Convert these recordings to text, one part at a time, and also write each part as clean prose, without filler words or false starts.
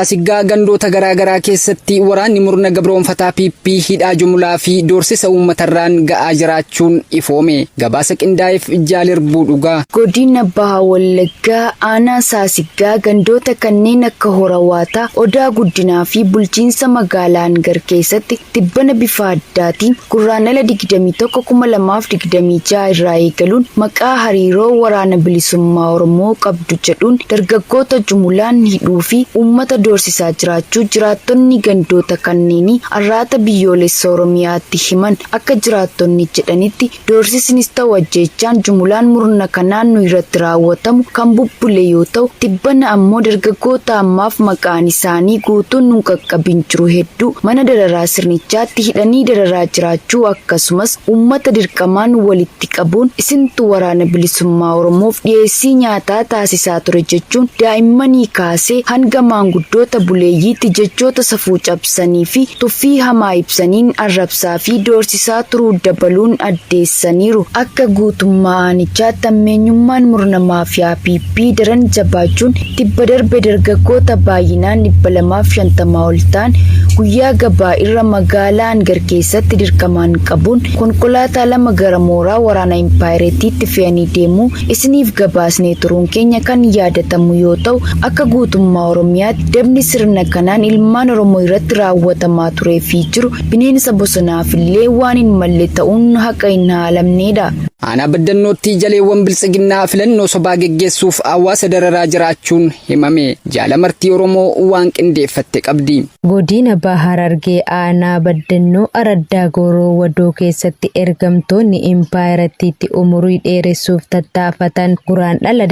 Saasiggaa gandoota garaagaraa keessatti waraanni murna gabroonfataa PP hidhaa jumlaa fi doorsisa uummatarraan ga'aa jiraachuun ifoome. Gabaasa qindaa'eef Jaalirbuu Dhugaa. Godina Baha Wallaggaa aanaa Saasiggaa gandoota kanneen akka Horawaataa, Odaa Guddinaa fi bulchiinsa magaalaa Hangar keessatti tibbana bifa addaatiin gurraandhala 21/2026 irraa eegaluun maqaa hariiroo waraana bilisummaa Oromoo qabdu jedhuun dargaggoota jumulaan hidhuu fi uummata doorsisaa jiraachuu jiraattonni gandoota kanneenii arraata biyyoolessa Oromiyaatti himan. Akka jiraattonni jedhanitti doorsisnis ta'u ajjeechaan jumulaan murna kanaan nu irratti raawwatamu kan bubbule yoo ta'u, tibbana ammoo dargaggoota ammaaf maqaan isaanii guutuun nu qaqqabin jiru hedduu mana dararaa sirnichaatti hidhanii dararaa jiraachuu akkasumas uummata dirqamaan walitti qabuun isintu waraana bilisummaa Oromoof dhiyeessii nyaataa taasisaa ture jechuun daa'immanii kaasee hanga maanguddoota buleeyyiitti jechoota safuu cabsanii fi tuffii hamaa ibsaniin arrabsaa fi doorsisaa turuu dabaluun addeessaniiru. Akka guutummaa aanichaatti ammeenyummaan murna maafiyaa PP daran jabaachuun tibba darbe dargaggoota baay'inaan 250 ol ta'an guyyaa gabaa irra magaalaa Hangar keessatti dirqamaan qabuun konkolaataa 2 gara mooraa waraana Impaayireetiitti fe'anii deemuu isiniif gabaasnee turuun keenya kan yaadatamu yoo ta'u, akka guutummaa Oromiyaatti dabni sirna kanaan ilmaan Oromoo irratti raawwatamaa turee fi jiru bineensa bosonaafillee waan hin malle ta'uun haqa hin haalamneedha. Aanaa Baddannootti jaleewwan biltsiginnaa filannoo sobaa geggeessuuf hawaasa dararaa jiraachuun himame. Jaalamartii Oromoo waan qindeeffatte qabdi. Godina Baha Harargee aanaa Baddannoo Araddaa Gooroo Wadoo keessatti ergamtoonni Impaayireetiitti umurii dheeressuuf tattaafatan guraandhala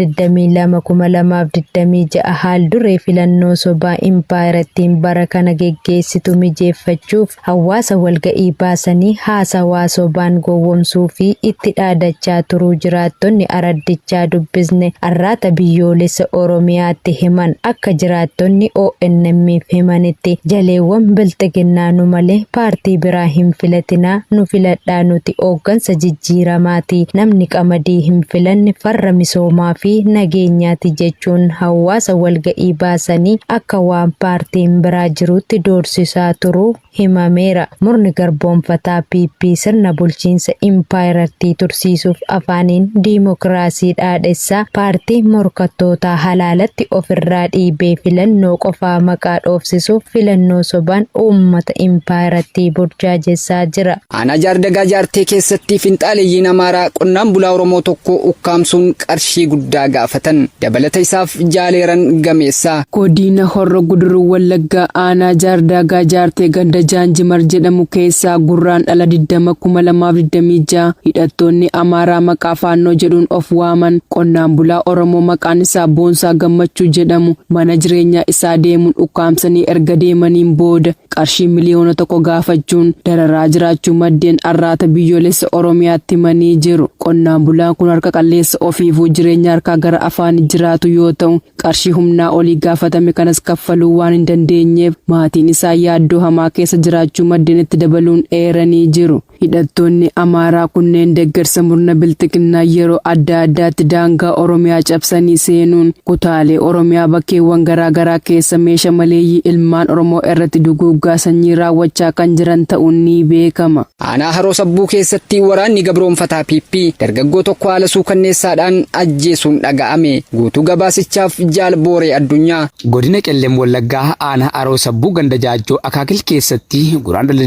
22/2026 haal duree filannoo sobaa Impaayireetiin bara kana geggeessitu mijeeffachuuf hawaasa walga'ii baasanii haasawaa sobaan gowwomsuu fi itti dachaa turuu jiraattonni araddichaa dubbisne arraata biyyoolessa Oromiyaatti himan. Akka jiraattonni ONM'f himanitti jaleewwan biltsiginnaa nu malee paartii biraa hin filatinaa, nu filadhaa, nuti hooggansa jijjiiramaati, namni qamadii hin filanne farra misoomaa fi nageenyaati jechuun hawaasa walga'ii baasanii akka waan paartiin biraa jirutti doorsisaa turuu himameera. Murni garboonfataa PP sirna bulchiinsa Impaayireetii tursiisuuf afaaniin diimokiraasii dhaadhessaa paartii morkattootaa halaalatti ofirraa dhiibee filannoo qofaa maqaa dhoofsisuuf filannoo sobaan uummata Impaayireetii burjaajessaa jira. Aanaa Jaardagaa Jaartee keessatti finxaaleeyyiin Amaaraa qonnaan bulaa Oromoo tokko ukkaamsuun qarshii guddaa gaafatan. Dabalata isaaf jaaleeran gameessaa. Godina Horroo Guduruu Wallaggaa aanaa Jaardagaa Jaartee ganda Jaanjimar jedhamu keessaa gurraandhala 20/2026 hidhattoonni Amaaraa maqaa faannoo jedhuun of waaman qonnaan bulaa Oromoo maqaan isaa Boonsaa Gammachuu jedhamu mana jireenyaa isaa deemuun ukkaamsanii erga deemaniin booda qarshii miliyoona 1 gaafachuun dararaa jiraachuu maddeen arraata biyyoolessa Oromiyaatti himanii jiru. Qonnaan bulaan kun harka qalleessa ofiifuu jireenya harkaa gara afaan jiraatu yoo ta'u, qarshii humnaa olii gaafatame kanas kaffaluu waan hin dandeenyeef maatiin isaa yaaddoo hamaa keessa jiraachuu maddeen itti dabaluun eeranii jiru. Hidhattoonni Amaaraa kunneen deeggarsa murna biltsiginnaa yeroo adda addaatti daangaa Oromiyaa cabsanii seenuun kutaalee Oromiyaa bakkeewwan garaagaraa keessa meeshaa maleeyyii ilmaan Oromoo irratti duguuggaa sanyii raawwachaa kan jiran ta'uun ni beekama. Aanaa Haroo Sabbuu keessatti waraanni gabroonfataa PP dargaggoo tokko haala suukanneessaadhaan ajjeesuun dhaga'ame. Guutuu gabaasichaaf Jaalbooree Addunyaa. Godina Qellem Wallaggaa aanaa Haroo Sabbuu ganda Jaajjoo Akaakil keessatti guraandhala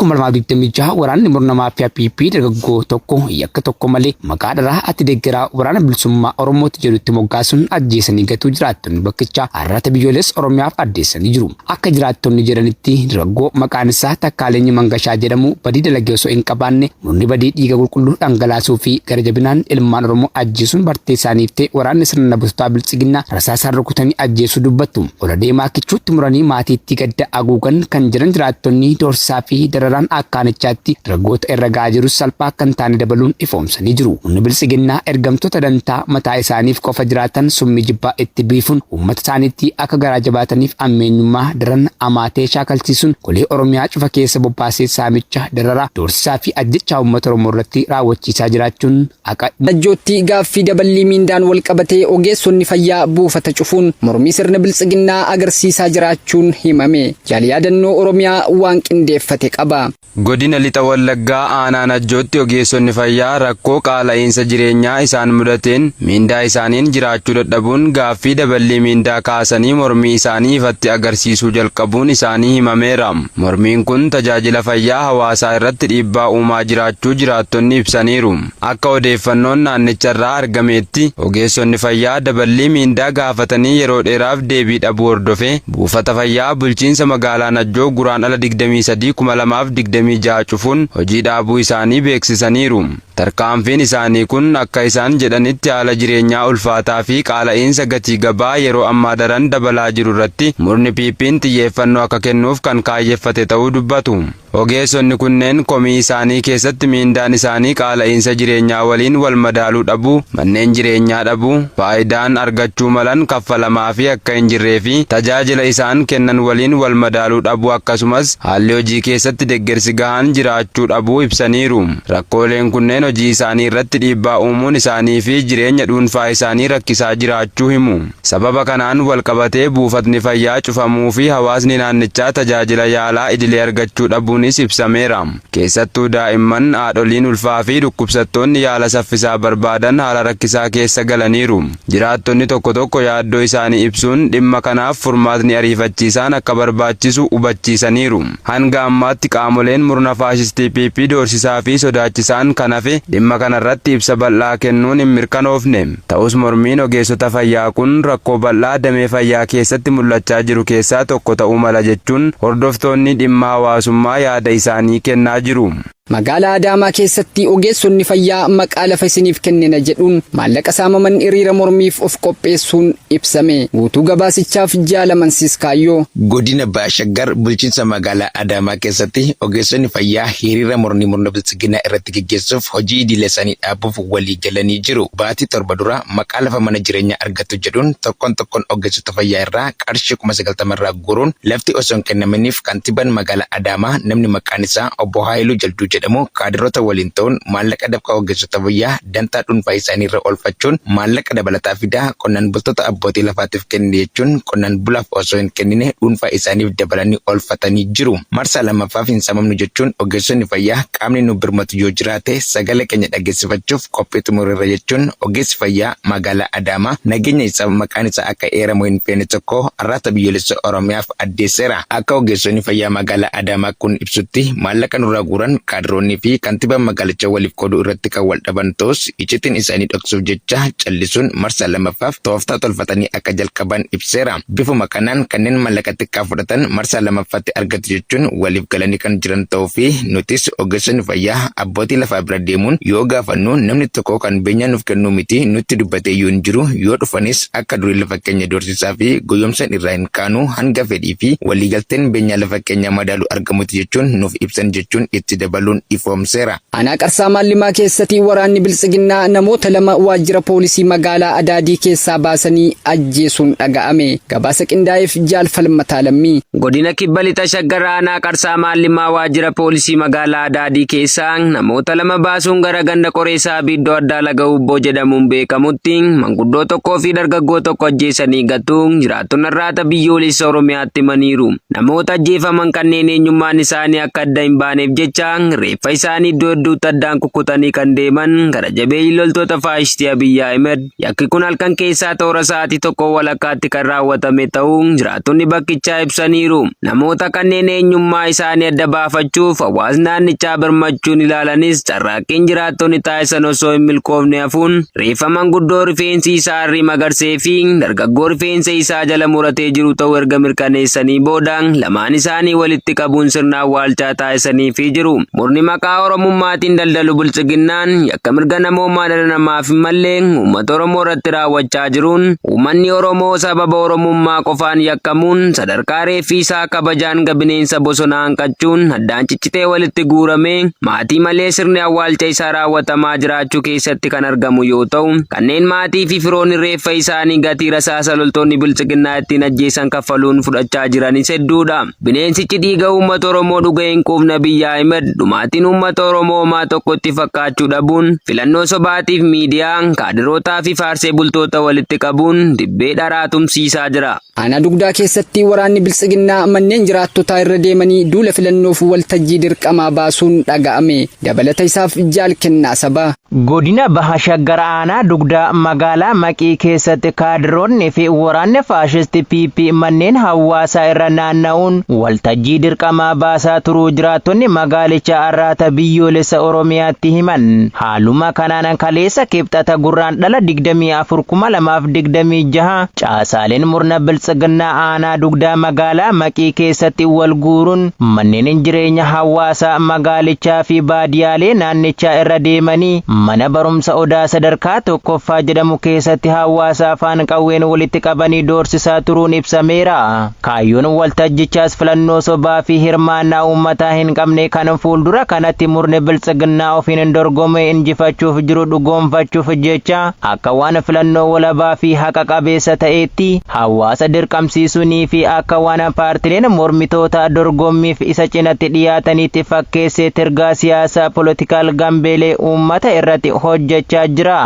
23/2026 waraanni murna maafiyaa PP dargaggoo tokko yakka tokko malee maqaa dharaa atti deeggaraa waraana bilisummaa Oromootti jedhutti moggaasuun ajjeesanii gatuu jiraattonni bakkichaa arraata biyyoolessa Oromiyaaf addeessanii jiru. Akka jiraattonni jedhanitti dargaggoo maqaan isaa Takkaaleenyi Mangashaa jedhamu badii dalagee osoo hin qabaanne murni badii dhiiga qulqulluu dhangalaasuu fi gara jabinaan ilmaan Oromoo ajjeesuun bartee isaaniif ta'e waraanni sirna bulchiinsa biltsiginnaa rasaasaan rukutanii ajjeesuu dubbattu. Ola deemaa kichuutti muranii maatiitti gadda aguugan kan jiran jiraattonni doorsisaa fi dararaan akkaanichaatti dargaggoota irra ga'aa jirus salphaa kan taane dabaluun ifoomsanii jiru. Humni biltsiginnaa ergamtoota dantaa mataa isaaniif qofa jiraatan summii jibbaa itti biifuun uummata isaaniitti akka garaa jabaataniif ammeenyummaa daran amaatee shaakalchiisuun golee Oromiyaa cufa keessa bobbaasee saamicha dararaa doorsisaa fi ajjechaa uummata Oromoo irratti raawwachiisaa jiraachuun akka Najjootti gaaffii daballii miindaan wal qabatee ogeessonni fayyaa buufata cufuun mormii sirna biltsiginnaa agarsiisaa jiraachuun himame. Jaalii yaadannoo Oromiyaa waan qindeeffate qaba. Godina Lixa Wallaggaa aanaa Najjootti ogeessonni fayyaa rakkoo qaala'insa jireenyaa isaan mudateen miindaa isaaniin jiraachuu dadhabuun gaaffii daballii miindaa kaasanii mormii isaanii ifatti agarsiisuu jalqabuun isaanii himameera. Mormiin kun tajaajila fayyaa hawaasaa irratti dhiibbaa uumaa jiraachuu jiraattonni ibsaniiru. Akka odeeffannoon naannicharraa argameetti ogeessonni fayyaa daballii miindaa gaafatanii yeroo dheeraaf deebii dhabuu hordofee buufata fayyaa bulchiinsa magaalaa Najjoo guraandhala 23/2026 cufuun hojii dhaabuu isaanii beeksisaniiru. Tarkaanfiin isaanii kun akka isaan jedhanitti haala jireenyaa ulfaataa fi qaala'insa gatii gabaa yeroo ammaa daran dabalaa jiru irratti murni PP'n xiyyeeffannoo akka kennuuf kan kaayyeffate ta'uu dubbatu. Ogeessonni kunneen komii isaanii keessatti miindaan isaanii qaala'insa jireenyaa waliin wal madaaluu dhabuu, manneen jireenyaa dhabuu, faayidaan argachuu malan kaffalamaa fi akka hin jirree fi tajaajila isaan kennan waliin wal madaaluu dhabuu akkasumas haalli hojii keessatti deeggarsi gahaan jiraachuu dhabuu ibsaniiru. Rakkooleen kunneen hojii isaanii irratti dhiibbaa uumuun isaanii fi jireenya dhuunfaa isaanii rakkisaa jiraachuu himu. Sababa kanaan wal qabatee buufatni fayyaa cufamuu fi hawaasni naannichaa tajaajila yaalaa idilee argachuu dhabuunis ibsameera. Keessattuu daa'imman, haadholiin ulfaa fi dhukkubsattoonni yaala saffisaa barbaadan haala rakkisaa keessa galaniiru. Jiraattonni tokko tokko yaaddoo isaanii ibsuun dhimma kanaaf furmaatni ariifachiisaan akka barbaachisu hubachiisaniiru. Hanga ammaatti qaamoleen murna faashistii PP doorsisaa fi sodaachisaan kan hafe dhimma kanarratti ibsa bal'aa kennuun hin mirkanoofne. Ta'us mormiin ogeessota fayyaa kun rakkoo bal'aa damee fayyaa keessatti mul'achaa jiru keessaa tokko ta'uu mala jechuun hordoftoonni dhimma hawaasummaa yaada isaanii kennaa jiru. Magaalaa Adaamaa keessatti ogeessonni fayyaa maqaa lafa isiniif kennina jedhuun maallaqa saamaman hiriira mormiif of qopheessuun ibsame. Guutuu gabaasichaaf Jaalamansiis Kaayyoo. Godina Baashaggar bulchiinsa magaalaa Adaamaa keessatti ogeessonni fayyaa hiriira mormii murna biltsiginnaa irratti gaggeessuuf hojii idilee isaanii dhaabuuf walii galanii jiru. Baatii torba dura maqaa lafa mana jireenyaa argatu jedhuun tokkoon ogeessota fayyaa irraa qarshii 90,000 irraa guuruun lafti osoo hin kennaminiif kantiibaan magaalaa Adaamaa namni maqaan isaa Obbo Haayiluu Jalduu jedhamu kaadirota waliin ta'uun maallaqa dabqa ogeessota fayyaa dantaa dhuunfaa isaanii irra oolfachuun maallaqa dabalataa fidaa qonnaan bultoota abbootii lafaatiif kenne jechuun qonnaan bulaaf osoo hin kennine dhuunfaa isaaniif dabalanii oolfatanii jiru. Marsaa lammaffaaf hin saamamnu jechuun ogeessonni fayyaa qaamni nu birmatu yoo jiraate sagalee keenya dhageessifachuuf qophii xumureerra jechuun ogeessi fayyaa magaalaa Adaamaa nageenya isaa maqaan isaa akka eeramu hin feene tokko arraata biyyoolessa Oromiyaaf addeesseera. Akka ogeessonni fayyaa magaalaa Adaamaa kun ibsutti maallaqa nurraa guuran kaadironni fi kantiibaan magaalichaa waliif qooduu irratti kan wal dhaban ta'us iccitiin isaanii dhoksuuf jecha callisuun marsaa lammaffaaf tooftaa tolfatanii akka jalqaban ibseera. Bifuma kanaan kanneen maallaqa xiqqaa fudhatan marsaa lammaffaatti argatu jechuun waliif galanii kan jiran ta'uu fi nutis ogeessonni fayyaa abbootii lafaa bira deemuun yoo gaafannu namni tokko kan beenyaa nuuf kennuu miti nutti dubbatee yoo hin jiru yoo dhufanis akka durii lafa keenya doorsisaa fi goyoomsaan irraa hin kaanu hanga fedhii fi waliigalteen beenyaa lafa keenya madaalu argamutti jechuun nuuf ibsan jechuun itti dabaluun ifoomseera. Aanaa Qarsaa Maallimaa keessatti waraanni biltsiginnaa namoota 2 waajjira poolisii magaalaa Adaadii keessaa baasanii ajjeesuun dhaga'ame. Gabaasa qindaa'eef Jaalfalmataa Lammii. Godina Kibba Lixa Shaggar Aanaa Qarsaa Maallimaa waajjira poolisii magaalaa Adaadii keessaa namoota 2 baasuun gara ganda Qoreessaa Biddoo Addaa Laga Ubboo jedhamuun beekamutti manguddoo tokkoo fi dargaggoo tokko ajjeesanii gatuun jiraattonni irraata biyyoolessa Oromiyaatti himaniiru. Namoota ajjeefaman kanneen eenyummaan isaanii akka adda hin baaneef jecha reeffa isaanii iddoo hedduutti addaan kukkutanii kan deeman gara jabeeyyii loltoota faashistii Abiyyi Ahmed. Yakki kun halkan keessaa toora sa'aatii 1 walakkaatti kan raawwatame ta'uu jiraattonni bakkichaa ibsaniiru. Namoota kanneen eenyummaa isaanii adda baafachuuf hawaasni naannichaa birmachuun ilaalanis carraaqqiin jiraattonni taasisan osoo hin milkoofne hafuun reeffa manguddoo rifeensi isaa harrii magarsee fi dargaggoo rifeensa isaa jala muratee jiru ta'uu erga mirkaneessanii booda lamaan isaanii walitti qabuun sirna awwaalchaa taasisanii jiru. Murni maqaa Oromummaatiin daldalu biltsiginnaan yakka mirga namoomaa dhala namaaf hin mallee uummata Oromoo irratti raawwachaa jiruun uummanni Oromoo sababa Oromummaa qofaan yakkamuun sadarkaa reeffii isaa kabajaan bineensa bosonaa hanqachuun addaan ciccitee walitti guuramee maatii malee sirni awwaalcha isaa raawwatamaa jiraachuu keessatti kan argamu yoo ta'u kanneen maatii fi firoonni reeffa isaanii gatii rasaasa loltoonni biltsiginnaa ittiin ajjeesan kaffaluun fudhachaa jiranis hedduudha. Bineensichi dhiiga uummata Oromoo dhuga hin quufne Abiyyi Ahmed dhumaa maatiin uummata Oromoo homaa tokkotti fakkaachuu dhabuun filannoo sobaatiif miidiyaan kaadirootaa fi faarsee bultoota walitti qabuun dibbee dharaa tumsiisaa jira. Aanaa dugdaa keessatti waraanni biltsiginnaa manneen jiraattotaa irra deemanii duula filannoof waltajjii dirqamaa baasuun dhaga'ame. Dabalata isaaf jaal kennaa sabaa. Godina Baha Shaggar aanaa dugdaa magaalaa Maqii keessatti kaadiroonni fi waraanni faashisti PP manneen hawaasaa irra naanna'uun waltajjii dirqamaa baasaa turuu jiraattonni magaalicha arraata biyyoolessa Oromiyaatti himan. Haaluma kanaan kaleessa kibxata gurraandhala 24/2026 caasaaleen murna biltsiginnaa aanaa dugdaa magaalaa Maqii keessatti wal guuruun manneen jireenya hawaasaa magaalichaa fi baadiyaalee naannichaa irra deemanii mana barumsa Odaa sadarkaa tokkoffaa jedhamu keessatti hawaasa afaan qawween walitti qabanii doorsisaa turuun ibsameera. Kaayyoon waltajjichaas filannoo sobaa fi hirmaannaa uummataa hin qabne kan fuuldura kanatti murni biltsiginnaa ofiin dorgome injifachuuf jiru dhugoomfachuuf jecha akka waan filannoo walabaa fi haqa qabeessa ta'etti hawaasa dirqamsiisuunii fi akka waan paartileen mormitoota dorgommiif isa cinatti dhiyaatanitti fakkeessee tirgaa siyaasaa poolitikaal gambeelee uummata irratti hojjechaa jira.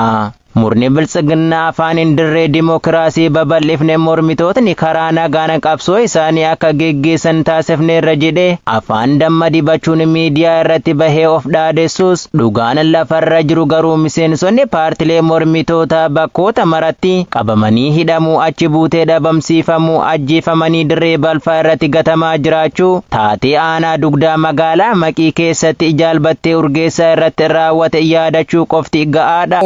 Murni biltsiginnaa afaan dirree dimokiraasii babal'ifne mormitootni karaa nagaan qabsoo isaanii akka geggeessan taasifneerra jedhe afaan damma dibachuun miidiyaa irratti bahee of dhaadessuus dhugaan lafarra jiru garuu miseensonni paartilee mormitootaa bakkoota maratti qabamanii hidhamuu achi buutee dhabamsiifamuu ajjeefamanii dirree balfaa irratti gatamaa jiraachuu taatee aanaa dugdaa magaalaa Maqii keessatti jaalbattee urgeessaa irratti raawwate yaadachuu qofti ga'aadha.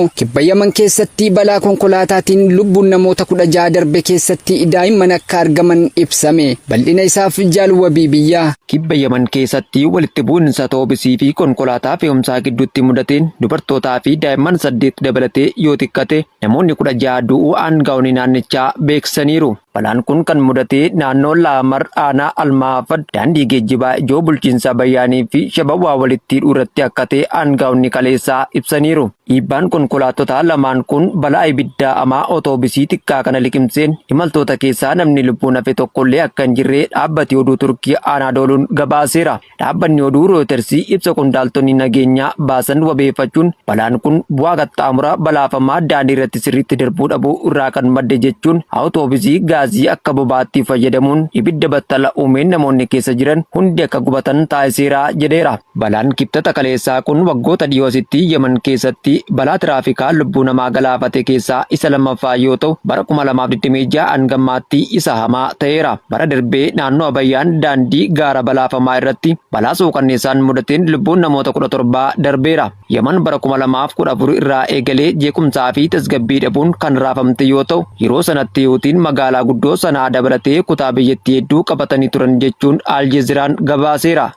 keessatti balaa konkolaataatiin lubbuun namoota 16 darbe keessatti daa'imman akka argaman ibsame. Bal'ina isaaf jaalwabii biyyaa. Kibba Yaman keessatti walitti bu'insa toobisii fi konkolaataa fe'umsaa gidduutti mudateen dubartootaa fi daa'imman 8 dabalatee yoo xiqqate namoonni 16 du'uu aangaa'onni naannichaa beeksisaniiru. Balaan kun kan mudate naannoo Laamar aanaa Almaafad daandii geejjibaa ijoo bulchiinsa Bayyaanii fi Shabawaa walitti hidhuurratti akka ta'e aangaa'onni kaleessaa ibsaniiru. Dhiibbaan konkolaattota lamaan kun balaa ibiddaa hamaa otoobisii xiqqaa kana liqimseen imaltoota keessaa namni lubbuun hafe tokkollee akka hin jirre dhaabbati oduu Turkii Anadooluun gabaaseera. Dhaabbanni oduu Rootersii ibsa qondaaltonni nageenyaa baasan wabeeffachuun balaan kun bu'aa qaxxaamuraa balaafamaa daandii irratti sirriitti darbuu dhabuu irraa kan madde jechuun otoobisii gaazii akka bobaatti fayyadamuun ibidda battala uumeen namoonni keessa jiran hundi akka gubatan taasiseera jedheera. Balaan kibxata kaleessaa kun waggoota dhiyoositti Yemen keessatti balaa tiraafikaa lubbuu namaa galaafate keessaa isa lammaffaa yoo ta'u bara 2026 hangammaatti isa hamaa ta'eera. Bara darbee naannoo Abayyaan daandii gaara balaafamaa irratti balaa suukanneessaan mudateen lubbuun namoota 17 darbeera. Yemen bara 2014 irraa eegalee jeequmsaa fi tasgabbii dhabuun kan raafamte yoo ta'u yeroo sanatti Huutiin magaalaa guddoo sanaa dabalatee kutaa biyyattii hedduu qabatanii turan jechuun Aljeeziraan gabaaseera.